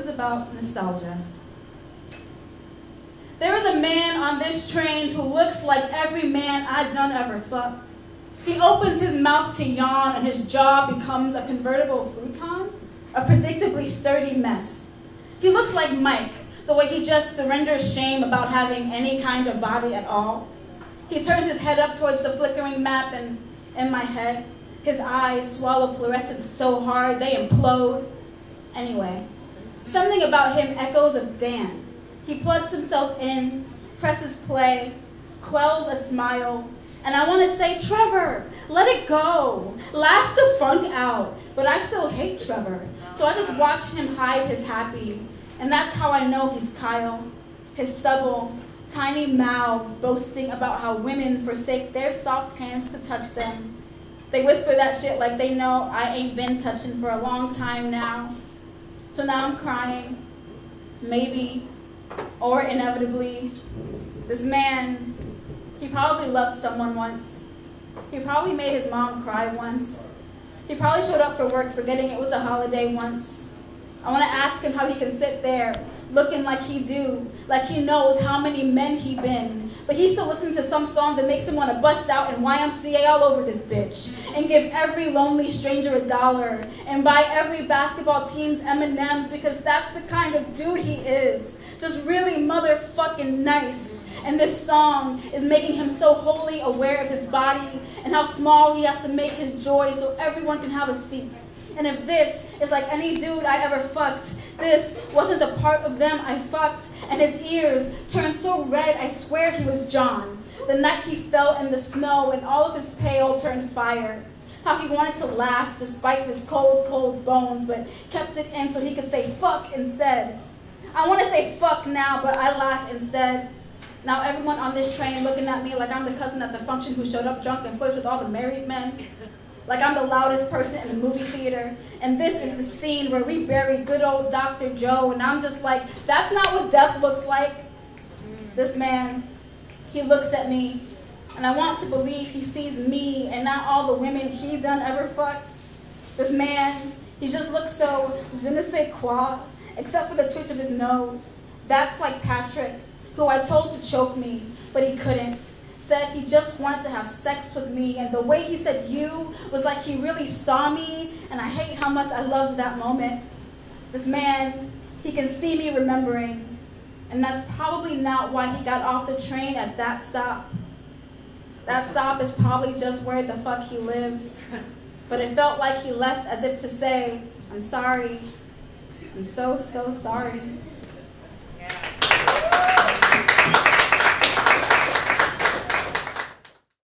is about nostalgia. There is a man on this train who looks like every man I done ever fucked. He opens his mouth to yawn and his jaw becomes a convertible futon, a predictably sturdy mess. He looks like Mike, the way he just surrenders shame about having any kind of body at all. He turns his head up towards the flickering map and in my head, his eyes swallow fluorescence so hard they implode. Anyway, something about him echoes of Dan. He plugs himself in, presses play, quells a smile, and I want to say, Trevor, let it go. Laugh the funk out. But I still hate Trevor, so I just watch him hide his happy. And that's how I know he's Kyle. His stubble, tiny mouths boasting about how women forsake their soft hands to touch them. They whisper that shit like they know I ain't been touching for a long time now. So now I'm crying. Maybe, or inevitably, this man, he probably loved someone once. He probably made his mom cry once. He probably showed up for work forgetting it was a holiday once. I want to ask him how he can sit there, looking like he do, like he knows how many men he been, but he's still listening to some song that makes him want to bust out and YMCA all over this bitch, and give every lonely stranger $1, and buy every basketball team's M&Ms, because that's the kind of dude he is. Just really motherfucking nice. And this song is making him so wholly aware of his body and how small he has to make his joy so everyone can have a seat. And if this is like any dude I ever fucked, this wasn't the part of them I fucked. And his ears turned so red, I swear he was John. The night he fell in the snow and all of his pale turned fire. How he wanted to laugh despite his cold, cold bones, but kept it in so he could say fuck instead. I want to say fuck now, but I laugh instead. Now everyone on this train looking at me like I'm the cousin at the function who showed up drunk and flirts with all the married men. Like I'm the loudest person in the movie theater. And this is the scene where we bury good old Dr. Joe, and I'm just like, that's not what death looks like. This man, he looks at me, and I want to believe he sees me and not all the women he done ever fucked. This man, he just looks so je ne sais quoi, except for the twitch of his nose. That's like Patrick, who I told to choke me, but he couldn't. Said he just wanted to have sex with me, and the way he said you was like he really saw me, and I hate how much I loved that moment. This man, he can see me remembering, and that's probably not why he got off the train at that stop. That stop is probably just where the fuck he lives. But it felt like he left as if to say, I'm sorry. I'm so, so sorry.